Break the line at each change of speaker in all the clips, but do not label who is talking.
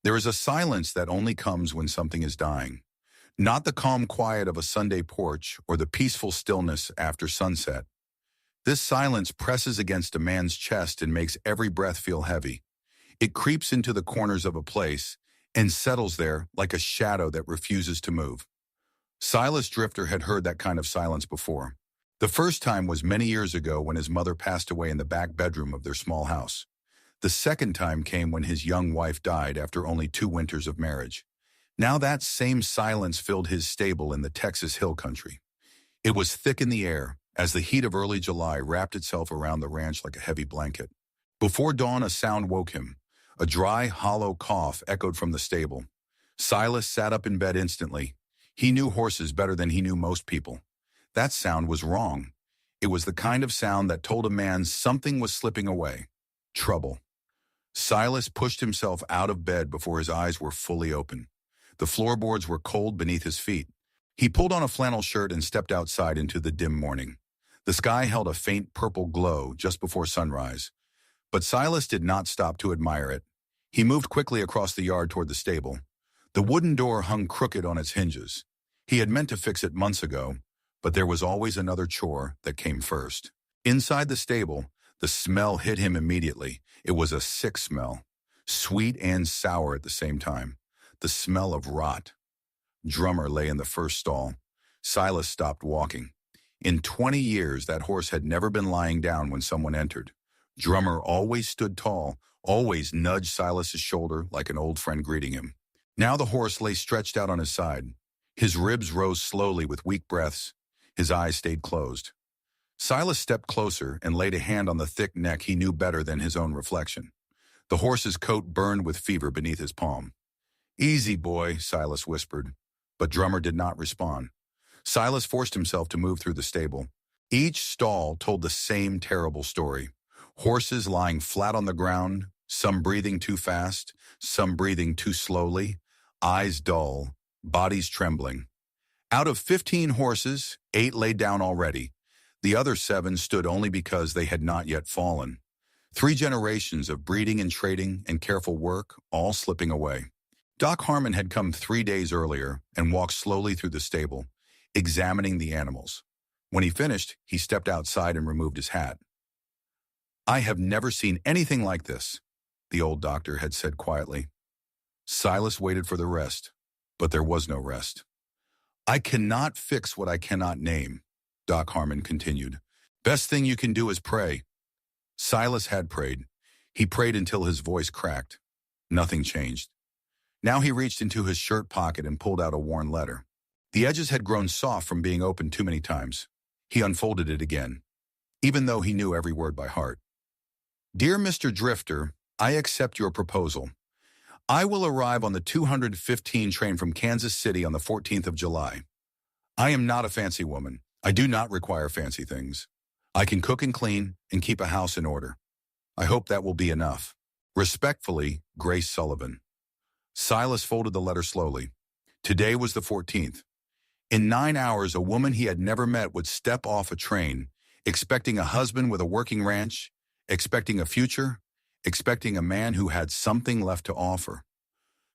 There is a silence that only comes when something is dying. Not the calm quiet of a Sunday porch or the peaceful stillness after sunset. This silence presses against a man's chest and makes every breath feel heavy. It creeps into the corners of a place and settles there like a shadow that refuses to move. Silas Drifter had heard that kind of silence before. The first time was many years ago when his mother passed away in the back bedroom of their small house. The second time came when his young wife died after only 2 winters of marriage. Now that same silence filled his stable in the Texas Hill Country. It was thick in the air as the heat of early July wrapped itself around the ranch like a heavy blanket. Before dawn, a sound woke him. A dry, hollow cough echoed from the stable. Silas sat up in bed instantly. He knew horses better than he knew most people. That sound was wrong. It was the kind of sound that told a man something was slipping away. Trouble. Silas pushed himself out of bed before his eyes were fully open. The floorboards were cold beneath his feet. He pulled on a flannel shirt and stepped outside into the dim morning. The sky held a faint purple glow just before sunrise. But Silas did not stop to admire it. He moved quickly across the yard toward the stable. The wooden door hung crooked on its hinges. He had meant to fix it months ago, but there was always another chore that came first. Inside the stable, the smell hit him immediately. It was a sick smell, sweet and sour at the same time. The smell of rot. Drummer lay in the first stall. Silas stopped walking. In 20 years, that horse had never been lying down when someone entered. Drummer always stood tall, always nudged Silas's shoulder like an old friend greeting him. Now the horse lay stretched out on his side. His ribs rose slowly with weak breaths. His eyes stayed closed. Silas stepped closer and laid a hand on the thick neck he knew better than his own reflection. The horse's coat burned with fever beneath his palm. "Easy, boy," Silas whispered, but Drummer did not respond. Silas forced himself to move through the stable. Each stall told the same terrible story. Horses lying flat on the ground, some breathing too fast, some breathing too slowly, eyes dull, bodies trembling. Out of 15 horses, 8 lay down already. The other 7 stood only because they had not yet fallen. 3 generations of breeding and trading and careful work, all slipping away. Doc Harmon had come 3 days earlier and walked slowly through the stable, examining the animals. When he finished, he stepped outside and removed his hat. "I have never seen anything like this," the old doctor had said quietly. Silas waited for the rest, but there was no rest. "I cannot fix what I cannot name," Doc Harmon continued. "Best thing you can do is pray." Silas had prayed. He prayed until his voice cracked. Nothing changed. Now he reached into his shirt pocket and pulled out a worn letter. The edges had grown soft from being opened too many times. He unfolded it again, even though he knew every word by heart. "Dear Mr. Drifter, I accept your proposal. I will arrive on the 215 train from Kansas City on the 14th of July. I am not a fancy woman. I do not require fancy things. I can cook and clean and keep a house in order. I hope that will be enough. Respectfully, Grace Sullivan." Silas folded the letter slowly. Today was the 14th. In 9 hours, a woman he had never met would step off a train, expecting a husband with a working ranch, expecting a future, expecting a man who had something left to offer.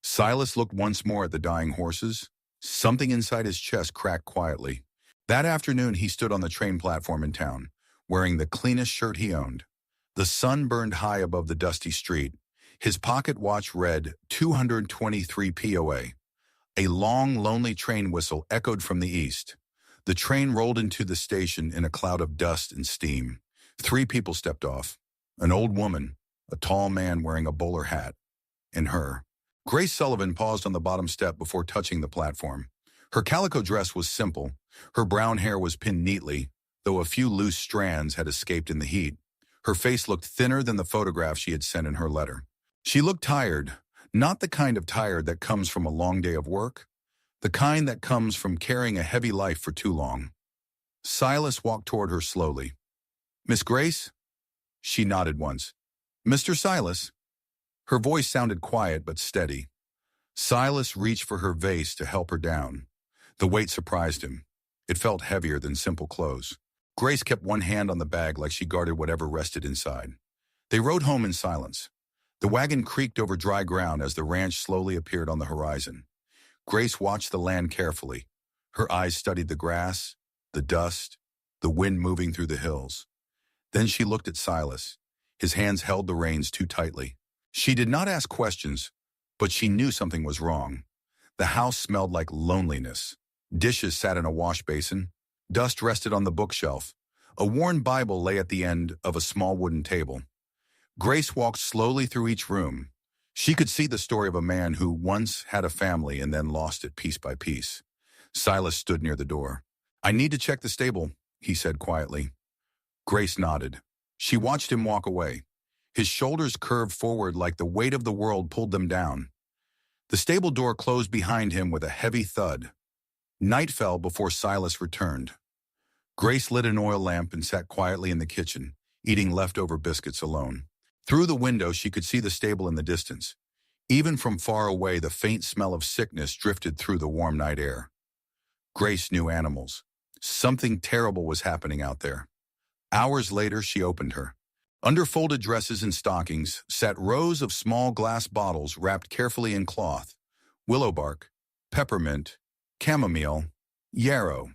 Silas looked once more at the dying horses. Something inside his chest cracked quietly. That afternoon, he stood on the train platform in town, wearing the cleanest shirt he owned. The sun burned high above the dusty street. His pocket watch read 223 POA. A long, lonely train whistle echoed from the east. The train rolled into the station in a cloud of dust and steam. 3 people stepped off. An old woman, a tall man wearing a bowler hat, and her. Grace Sullivan paused on the bottom step before touching the platform. Her calico dress was simple. Her brown hair was pinned neatly, though a few loose strands had escaped in the heat. Her face looked thinner than the photograph she had sent in her letter. She looked tired, not the kind of tired that comes from a long day of work, the kind that comes from carrying a heavy life for too long. Silas walked toward her slowly. "Miss Grace?" She nodded once. "Mr. Silas?" Her voice sounded quiet but steady. Silas reached for her vase to help her down. The weight surprised him. It felt heavier than simple clothes. Grace kept one hand on the bag like she guarded whatever rested inside. They rode home in silence. The wagon creaked over dry ground as the ranch slowly appeared on the horizon. Grace watched the land carefully. Her eyes studied the grass, the dust, the wind moving through the hills. Then she looked at Silas. His hands held the reins too tightly. She did not ask questions, but she knew something was wrong. The house smelled like loneliness. Dishes sat in a wash basin. Dust rested on the bookshelf. A worn Bible lay at the end of a small wooden table. Grace walked slowly through each room. She could see the story of a man who once had a family and then lost it piece by piece. Silas stood near the door. "I need to check the stable," he said quietly. Grace nodded. She watched him walk away. His shoulders curved forward like the weight of the world pulled them down. The stable door closed behind him with a heavy thud. Night fell before Silas returned. Grace lit an oil lamp and sat quietly in the kitchen, eating leftover biscuits alone. Through the window, she could see the stable in the distance. Even from far away, the faint smell of sickness drifted through the warm night air. Grace knew animals. Something terrible was happening out there. Hours later, she opened her. Under folded dresses and stockings sat rows of small glass bottles wrapped carefully in cloth. Willow bark, peppermint, chamomile, yarrow.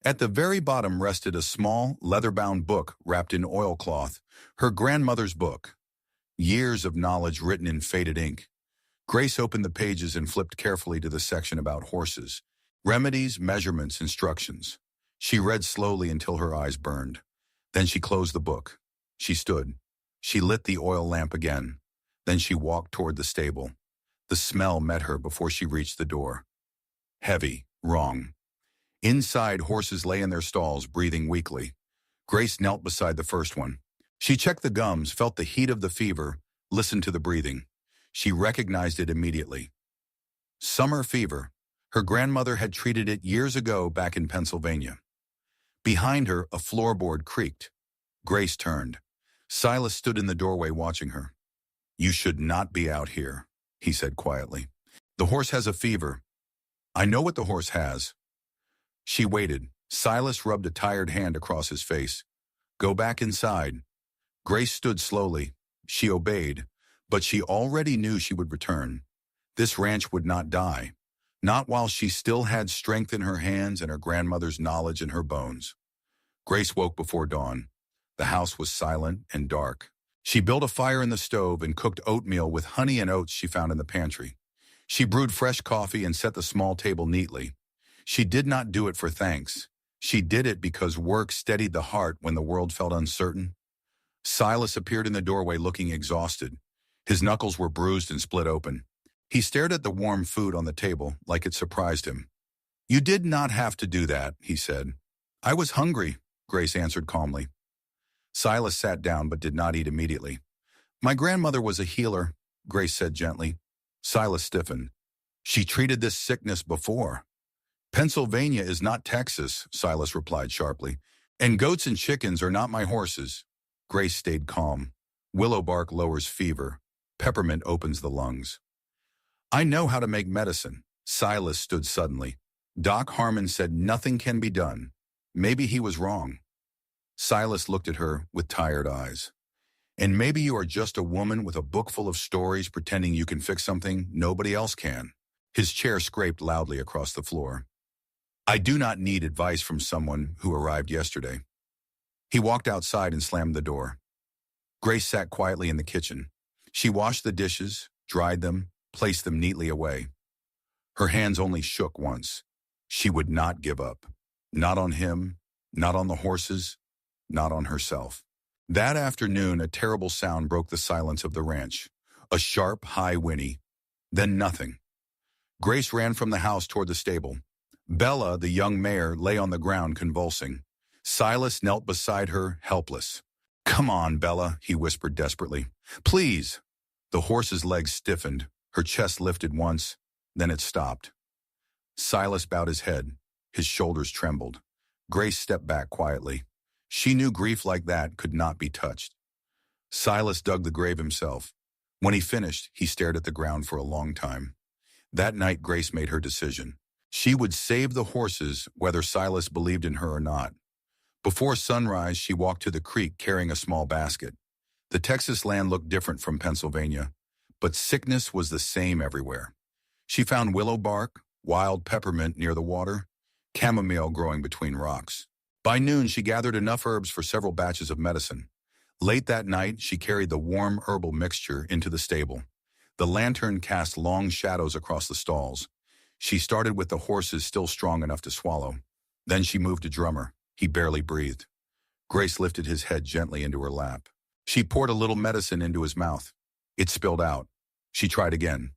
At the very bottom rested a small, leather-bound book wrapped in oilcloth, her grandmother's book. Years of knowledge written in faded ink. Grace opened the pages and flipped carefully to the section about horses. Remedies, measurements, instructions. She read slowly until her eyes burned. Then she closed the book. She stood. She lit the oil lamp again. Then she walked toward the stable. The smell met her before she reached the door. Heavy, wrong. Inside, horses lay in their stalls, breathing weakly. Grace knelt beside the first one. She checked the gums, felt the heat of the fever, listened to the breathing. She recognized it immediately. Summer fever. Her grandmother had treated it years ago back in Pennsylvania. Behind her, a floorboard creaked. Grace turned. Silas stood in the doorway watching her. "You should not be out here," he said quietly. "The horse has a fever." "I know what the horse has." She waited. Silas rubbed a tired hand across his face. "Go back inside." Grace stood slowly. She obeyed, but she already knew she would return. This ranch would not die. Not while she still had strength in her hands and her grandmother's knowledge in her bones. Grace woke before dawn. The house was silent and dark. She built a fire in the stove and cooked oatmeal with honey and oats she found in the pantry. She brewed fresh coffee and set the small table neatly. She did not do it for thanks. She did it because work steadied the heart when the world felt uncertain. Silas appeared in the doorway looking exhausted. His knuckles were bruised and split open. He stared at the warm food on the table like it surprised him. "You did not have to do that," he said. "I was hungry," Grace answered calmly. Silas sat down but did not eat immediately. "My grandmother was a healer," Grace said gently. Silas stiffened. "She treated this sickness before." "Pennsylvania is not Texas," Silas replied sharply. "And goats and chickens are not my horses." Grace stayed calm. "Willow bark lowers fever. Peppermint opens the lungs." "I know how to make medicine." Silas stood suddenly. "Doc Harmon said nothing can be done. Maybe he was wrong." Silas looked at her with tired eyes. "And maybe you are just a woman with a book full of stories pretending you can fix something nobody else can." His chair scraped loudly across the floor. "I do not need advice from someone who arrived yesterday." He walked outside and slammed the door. Grace sat quietly in the kitchen. She washed the dishes, dried them, placed them neatly away. Her hands only shook once. She would not give up. Not on him, not on the horses, not on herself. That afternoon, a terrible sound broke the silence of the ranch. A sharp, high whinny. Then nothing. Grace ran from the house toward the stable. Bella, the young mare, lay on the ground convulsing. Silas knelt beside her, helpless. "Come on, Bella," he whispered desperately. "Please." The horse's legs stiffened. Her chest lifted once, then it stopped. Silas bowed his head. His shoulders trembled. Grace stepped back quietly. She knew grief like that could not be touched. Silas dug the grave himself. When he finished, he stared at the ground for a long time. That night, Grace made her decision. She would save the horses, whether Silas believed in her or not. Before sunrise, she walked to the creek carrying a small basket. The Texas land looked different from Pennsylvania, but sickness was the same everywhere. She found willow bark, wild peppermint near the water, chamomile growing between rocks. By noon, she gathered enough herbs for several batches of medicine. Late that night, she carried the warm herbal mixture into the stable. The lantern cast long shadows across the stalls. She started with the horses still strong enough to swallow. Then she moved to Drummer. He barely breathed. Grace lifted his head gently into her lap. She poured a little medicine into his mouth. It spilled out. She tried again.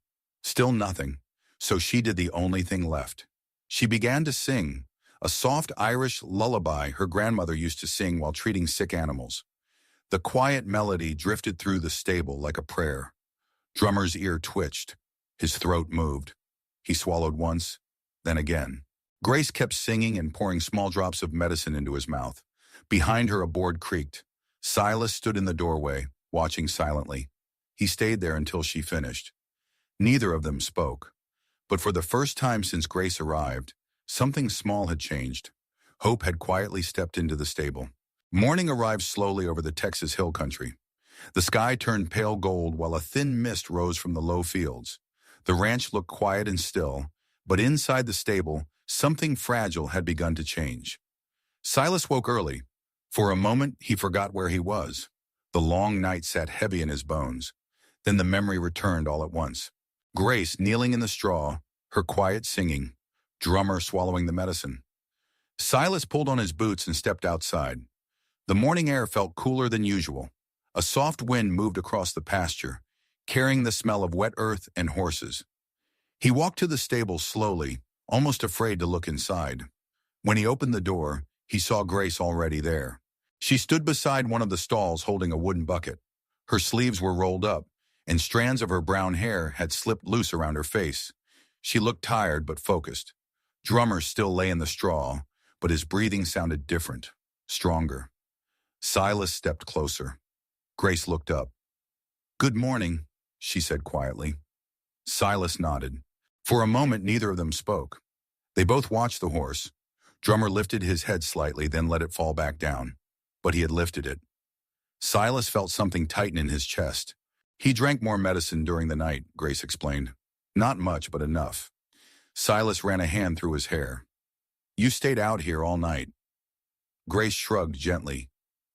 Still nothing. So she did the only thing left. She began to sing, a soft Irish lullaby her grandmother used to sing while treating sick animals. The quiet melody drifted through the stable like a prayer. Drummer's ear twitched. His throat moved. He swallowed once, then again. Grace kept singing and pouring small drops of medicine into his mouth. Behind her, a board creaked. Silas stood in the doorway, watching silently. He stayed there until she finished. Neither of them spoke. But for the first time since Grace arrived, something small had changed. Hope had quietly stepped into the stable. Morning arrived slowly over the Texas hill country. The sky turned pale gold while a thin mist rose from the low fields. The ranch looked quiet and still, but inside the stable, something fragile had begun to change. Silas woke early. For a moment, he forgot where he was. The long night sat heavy in his bones. Then the memory returned all at once. Grace kneeling in the straw, her quiet singing, Drummer swallowing the medicine. Silas pulled on his boots and stepped outside. The morning air felt cooler than usual. A soft wind moved across the pasture, carrying the smell of wet earth and horses. He walked to the stable slowly, almost afraid to look inside. When he opened the door, he saw Grace already there. She stood beside one of the stalls holding a wooden bucket. Her sleeves were rolled up, and strands of her brown hair had slipped loose around her face. She looked tired but focused. Drummer still lay in the straw, but his breathing sounded different, stronger. Silas stepped closer. Grace looked up. "Good morning," she said quietly. Silas nodded. For a moment, neither of them spoke. They both watched the horse. Drummer lifted his head slightly, then let it fall back down. But he had lifted it. Silas felt something tighten in his chest. He drank more medicine during the night, Grace explained. Not much, but enough. Silas ran a hand through his hair. "You stayed out here all night." Grace shrugged gently.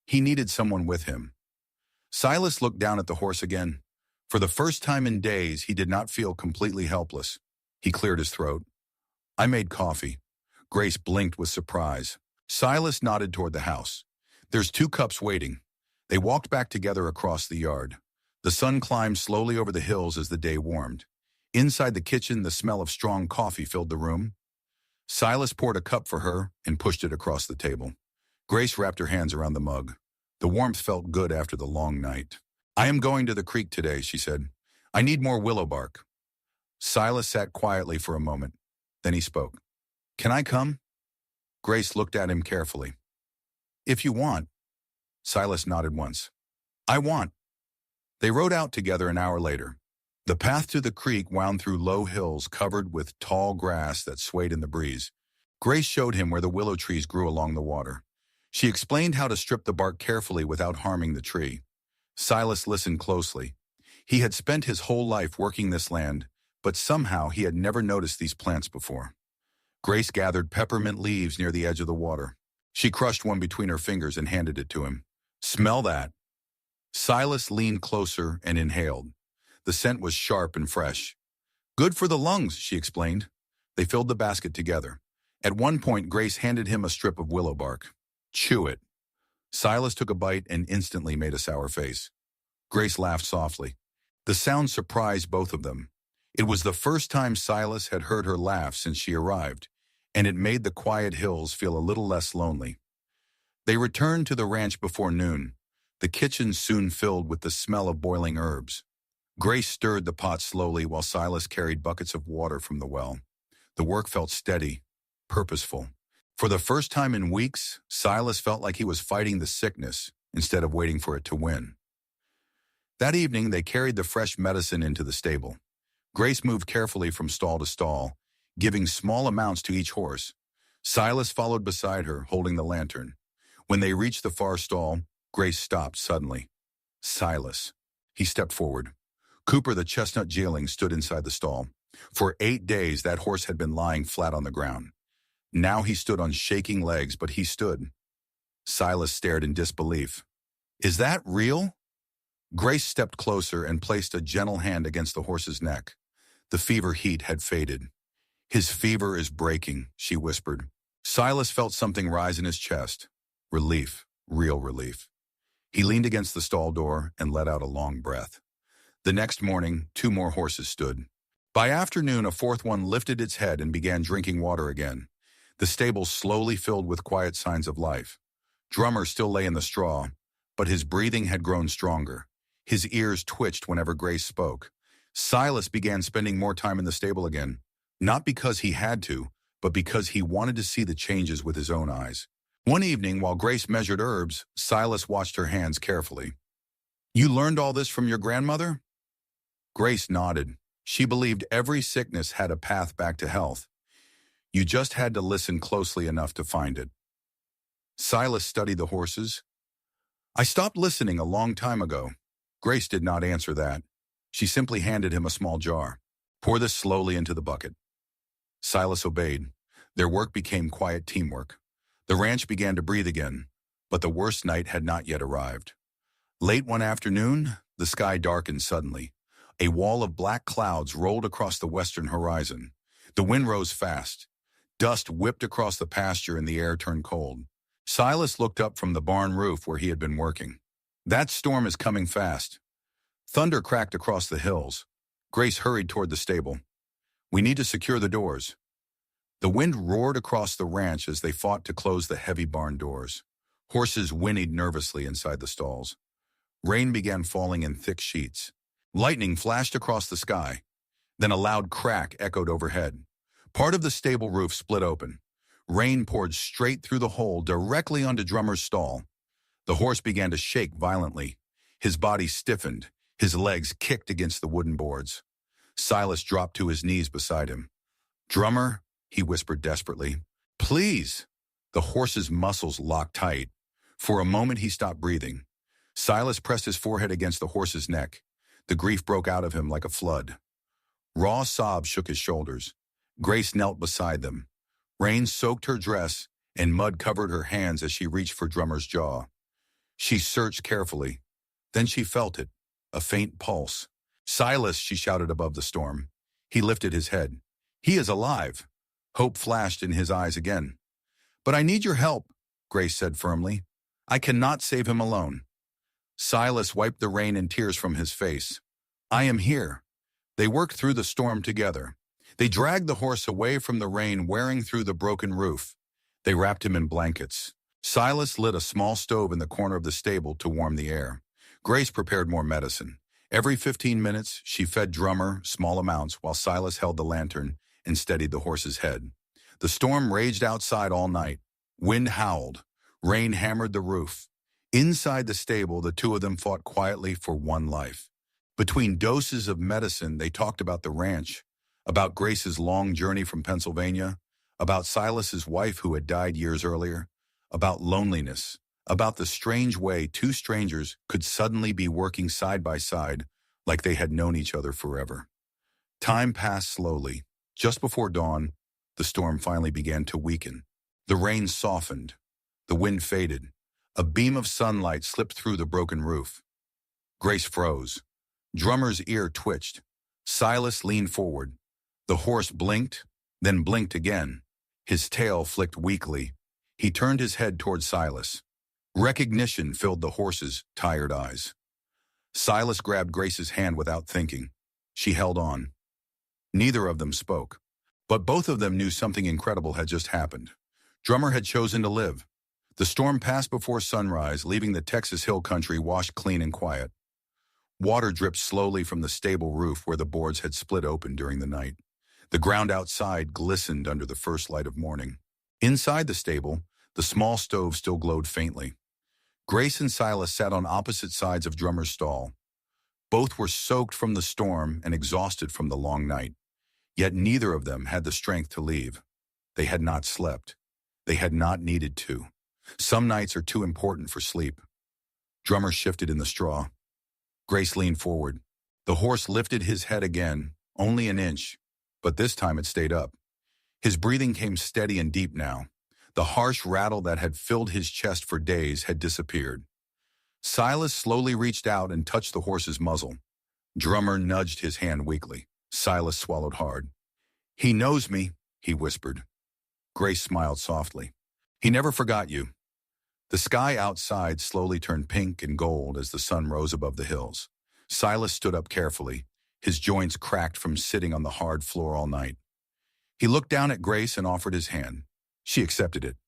He needed someone with him. Silas looked down at the horse again. For the first time in days, he did not feel completely helpless. He cleared his throat. "I made coffee." Grace blinked with surprise. Silas nodded toward the house. "There's 2 cups waiting." They walked back together across the yard. The sun climbed slowly over the hills as the day warmed. Inside the kitchen, the smell of strong coffee filled the room. Silas poured a cup for her and pushed it across the table. Grace wrapped her hands around the mug. The warmth felt good after the long night. "I am going to the creek today," she said. "I need more willow bark." Silas sat quietly for a moment. Then he spoke. "Can I come?" Grace looked at him carefully. "If you want." Silas nodded once. "I want." They rode out together an hour later. The path to the creek wound through low hills covered with tall grass that swayed in the breeze. Grace showed him where the willow trees grew along the water. She explained how to strip the bark carefully without harming the tree. Silas listened closely. He had spent his whole life working this land, but somehow he had never noticed these plants before. Grace gathered peppermint leaves near the edge of the water. She crushed one between her fingers and handed it to him. "Smell that." Silas leaned closer and inhaled. The scent was sharp and fresh. "Good for the lungs," she explained. They filled the basket together. At one point, Grace handed him a strip of willow bark. "Chew it." Silas took a bite and instantly made a sour face. Grace laughed softly. The sound surprised both of them. It was the first time Silas had heard her laugh since she arrived, and it made the quiet hills feel a little less lonely. They returned to the ranch before noon. The kitchen soon filled with the smell of boiling herbs. Grace stirred the pot slowly while Silas carried buckets of water from the well. The work felt steady, purposeful. For the first time in weeks, Silas felt like he was fighting the sickness instead of waiting for it to win. That evening, they carried the fresh medicine into the stable. Grace moved carefully from stall to stall, giving small amounts to each horse. Silas followed beside her, holding the lantern. When they reached the far stall, Grace stopped suddenly. Silas. He stepped forward. Cooper the chestnut Geeling stood inside the stall. For 8 days, that horse had been lying flat on the ground. Now he stood on shaking legs, but he stood. Silas stared in disbelief. Is that real? Grace stepped closer and placed a gentle hand against the horse's neck. The fever heat had faded. His fever is breaking, she whispered. Silas felt something rise in his chest. Relief, real relief. He leaned against the stall door and let out a long breath. The next morning, 2 more horses stood. By afternoon, a 4th one lifted its head and began drinking water again. The stable slowly filled with quiet signs of life. Drummer still lay in the straw, but his breathing had grown stronger. His ears twitched whenever Grace spoke. Silas began spending more time in the stable again, not because he had to, but because he wanted to see the changes with his own eyes. One evening, while Grace measured herbs, Silas watched her hands carefully. You learned all this from your grandmother? Grace nodded. She believed every sickness had a path back to health. You just had to listen closely enough to find it. Silas studied the horses. I stopped listening a long time ago. Grace did not answer that. She simply handed him a small jar. Pour this slowly into the bucket. Silas obeyed. Their work became quiet teamwork. The ranch began to breathe again, but the worst night had not yet arrived. Late one afternoon, the sky darkened suddenly. A wall of black clouds rolled across the western horizon. The wind rose fast. Dust whipped across the pasture and the air turned cold. Silas looked up from the barn roof where he had been working. That storm is coming fast. Thunder cracked across the hills. Grace hurried toward the stable. We need to secure the doors. The wind roared across the ranch as they fought to close the heavy barn doors. Horses whinnied nervously inside the stalls. Rain began falling in thick sheets. Lightning flashed across the sky. Then a loud crack echoed overhead. Part of the stable roof split open. Rain poured straight through the hole directly onto Drummer's stall. The horse began to shake violently. His body stiffened. His legs kicked against the wooden boards. Silas dropped to his knees beside him. Drummer, he whispered desperately. Please. The horse's muscles locked tight. For a moment he stopped breathing. Silas pressed his forehead against the horse's neck. The grief broke out of him like a flood. Raw sobs shook his shoulders. Grace knelt beside them. Rain soaked her dress, and mud covered her hands as she reached for Drummer's jaw. She searched carefully. Then she felt it, a faint pulse. Silas, she shouted above the storm. He lifted his head. He is alive. Hope flashed in his eyes again. But I need your help, Grace said firmly. I cannot save him alone. Silas wiped the rain and tears from his face. I am here. They worked through the storm together. They dragged the horse away from the rain, wearing through the broken roof. They wrapped him in blankets. Silas lit a small stove in the corner of the stable to warm the air. Grace prepared more medicine. Every 15 minutes, she fed Drummer small amounts while Silas held the lantern and steadied the horse's head. The storm raged outside all night. Wind howled. Rain hammered the roof. Inside the stable, the two of them fought quietly for one life. Between doses of medicine, they talked about the ranch, about Grace's long journey from Pennsylvania, about Silas's wife who had died years earlier, about loneliness, about the strange way 2 strangers could suddenly be working side by side like they had known each other forever. Time passed slowly. Just before dawn, the storm finally began to weaken. The rain softened. The wind faded. A beam of sunlight slipped through the broken roof. Grace froze. Drummer's ear twitched. Silas leaned forward. The horse blinked, then blinked again. His tail flicked weakly. He turned his head toward Silas. Recognition filled the horse's tired eyes. Silas grabbed Grace's hand without thinking. She held on. Neither of them spoke, but both of them knew something incredible had just happened. Drummer had chosen to live. The storm passed before sunrise, leaving the Texas hill country washed clean and quiet. Water dripped slowly from the stable roof where the boards had split open during the night. The ground outside glistened under the first light of morning. Inside the stable, the small stove still glowed faintly. Grace and Silas sat on opposite sides of Drummer's stall. Both were soaked from the storm and exhausted from the long night. Yet neither of them had the strength to leave. They had not slept. They had not needed to. Some nights are too important for sleep. Drummer shifted in the straw. Grace leaned forward. The horse lifted his head again, only an inch, but this time it stayed up. His breathing came steady and deep now. The harsh rattle that had filled his chest for days had disappeared. Silas slowly reached out and touched the horse's muzzle. Drummer nudged his hand weakly. Silas swallowed hard. "He knows me," he whispered. Grace smiled softly. "He never forgot you." The sky outside slowly turned pink and gold as the sun rose above the hills. Silas stood up carefully, his joints cracked from sitting on the hard floor all night. He looked down at Grace and offered his hand. She accepted it.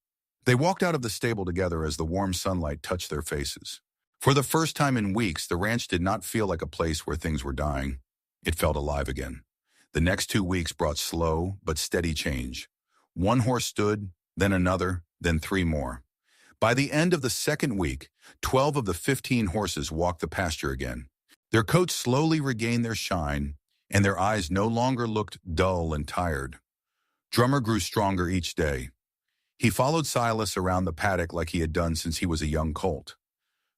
They walked out of the stable together as the warm sunlight touched their faces. For the first time in weeks, the ranch did not feel like a place where things were dying. It felt alive again. The next 2 weeks brought slow but steady change. One horse stood, then another, then 3 more. By the end of the second week, 12 of the 15 horses walked the pasture again. Their coats slowly regained their shine, and their eyes no longer looked dull and tired. Drummer grew stronger each day. He followed Silas around the paddock like he had done since he was a young colt.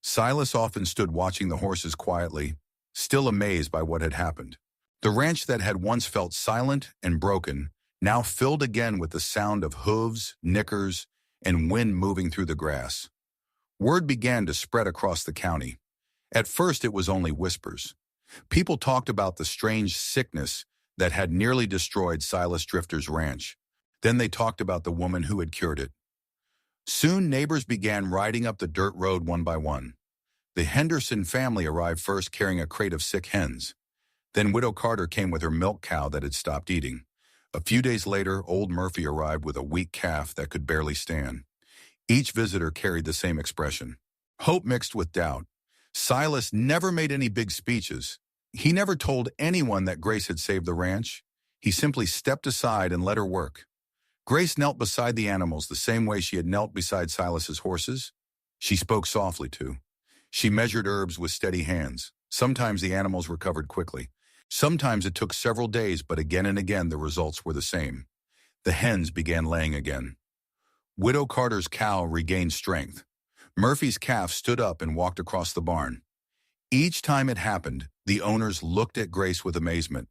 Silas often stood watching the horses quietly, still amazed by what had happened. The ranch that had once felt silent and broken now filled again with the sound of hooves, nickers, and wind moving through the grass. Word began to spread across the county. At first it was only whispers. People talked about the strange sickness that had nearly destroyed Silas Drifter's ranch. Then they talked about the woman who had cured it. Soon neighbors began riding up the dirt road one by one. The Henderson family arrived first carrying a crate of sick hens. Then Widow Carter came with her milk cow that had stopped eating. A few days later, old Murphy arrived with a weak calf that could barely stand. Each visitor carried the same expression, hope mixed with doubt. Silas never made any big speeches. He never told anyone that Grace had saved the ranch. He simply stepped aside and let her work. Grace knelt beside the animals the same way she had knelt beside Silas's horses. She spoke softly, too. She measured herbs with steady hands. Sometimes the animals recovered quickly. Sometimes it took several days, but again and again the results were the same. The hens began laying again. Widow Carter's cow regained strength. Murphy's calf stood up and walked across the barn. Each time it happened, the owners looked at Grace with amazement.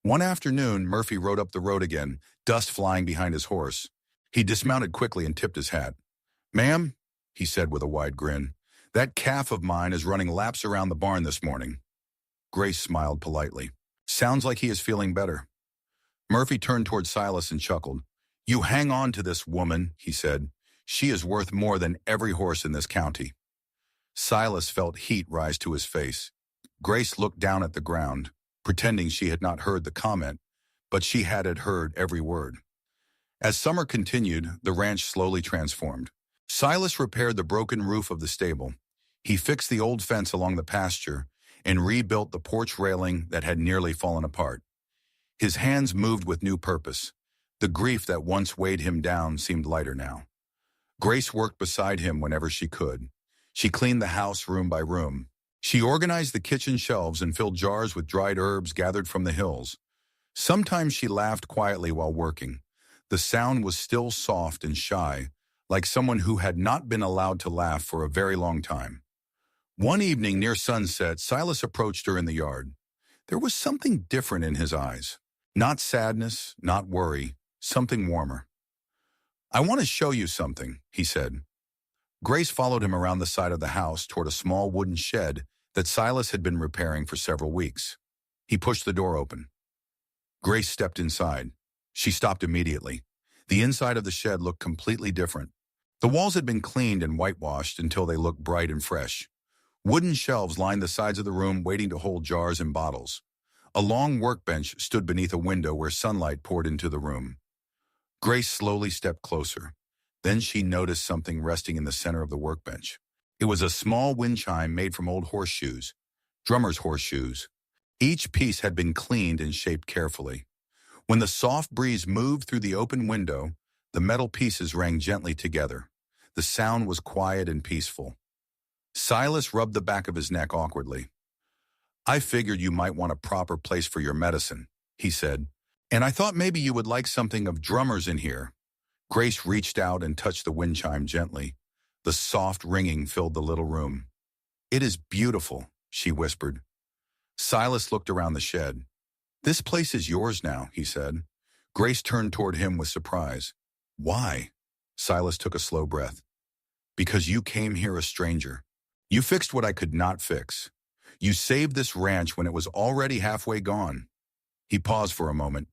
One afternoon, Murphy rode up the road again, dust flying behind his horse. He dismounted quickly and tipped his hat. "Ma'am," he said with a wide grin, "that calf of mine is running laps around the barn this morning." Grace smiled politely. "Sounds like he is feeling better." Murphy turned toward Silas and chuckled. "You hang on to this woman," he said. "She is worth more than every horse in this county." Silas felt heat rise to his face. Grace looked down at the ground, pretending she had not heard the comment, but she had heard every word. As summer continued, the ranch slowly transformed. Silas repaired the broken roof of the stable. He fixed the old fence along the pasture and rebuilt the porch railing that had nearly fallen apart. His hands moved with new purpose. The grief that once weighed him down seemed lighter now. Grace worked beside him whenever she could. She cleaned the house room by room. She organized the kitchen shelves and filled jars with dried herbs gathered from the hills. Sometimes she laughed quietly while working. The sound was still soft and shy, like someone who had not been allowed to laugh for a very long time. One evening near sunset, Silas approached her in the yard. There was something different in his eyes. Not sadness, not worry, something warmer. "I want to show you something," he said. Grace followed him around the side of the house toward a small wooden shed that Silas had been repairing for several weeks. He pushed the door open. Grace stepped inside. She stopped immediately. The inside of the shed looked completely different. The walls had been cleaned and whitewashed until they looked bright and fresh. Wooden shelves lined the sides of the room, waiting to hold jars and bottles. A long workbench stood beneath a window where sunlight poured into the room. Grace slowly stepped closer. Then she noticed something resting in the center of the workbench. It was a small wind chime made from old horseshoes, drummer's horseshoes. Each piece had been cleaned and shaped carefully. When the soft breeze moved through the open window, the metal pieces rang gently together. The sound was quiet and peaceful. Silas rubbed the back of his neck awkwardly. "I figured you might want a proper place for your medicine," he said, "and I thought maybe you would like something of drummer's in here." Grace reached out and touched the wind chime gently. The soft ringing filled the little room. "It is beautiful," she whispered. Silas looked around the shed. "This place is yours now," he said. Grace turned toward him with surprise. "Why?" Silas took a slow breath. "Because you came here a stranger. You fixed what I could not fix. You saved this ranch when it was already halfway gone." He paused for a moment.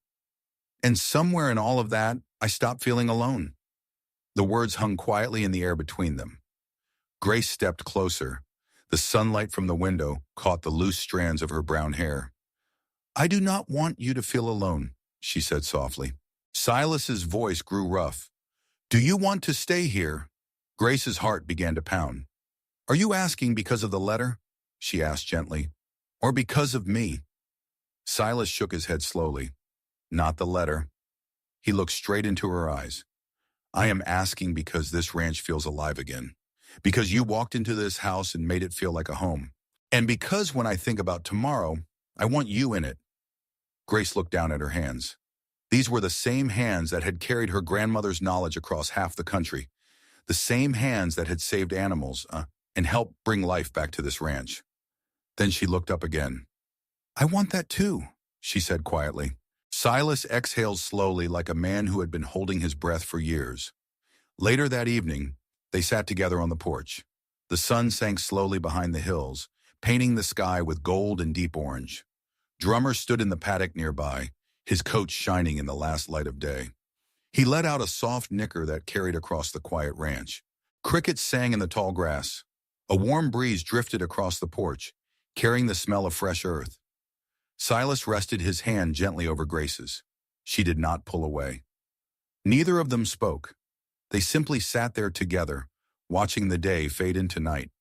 "And somewhere in all of that, I stopped feeling alone." The words hung quietly in the air between them. Grace stepped closer. The sunlight from the window caught the loose strands of her brown hair. "I do not want you to feel alone," she said softly. Silas's voice grew rough. "Do you want to stay here?" Grace's heart began to pound. "Are you asking because of the letter?" she asked gently. "Or because of me?" Silas shook his head slowly. "Not the letter." He looked straight into her eyes. "I am asking because this ranch feels alive again. Because you walked into this house and made it feel like a home. And because when I think about tomorrow, I want you in it." Grace looked down at her hands. These were the same hands that had carried her grandmother's knowledge across half the country. The same hands that had saved animals and helped bring life back to this ranch. Then she looked up again. "I want that too," she said quietly. Silas exhaled slowly like a man who had been holding his breath for years. Later that evening, they sat together on the porch. The sun sank slowly behind the hills, painting the sky with gold and deep orange. Drummer stood in the paddock nearby, his coat shining in the last light of day. He let out a soft nicker that carried across the quiet ranch. Crickets sang in the tall grass. A warm breeze drifted across the porch, carrying the smell of fresh earth. Silas rested his hand gently over Grace's. She did not pull away. Neither of them spoke. They simply sat there together, watching the day fade into night.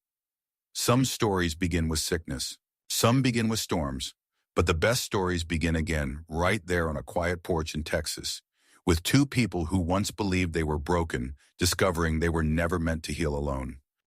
Some stories begin with sickness. Some begin with storms. But the best stories begin again, right there on a quiet porch in Texas, with two people who once believed they were broken, discovering they were never meant to heal alone.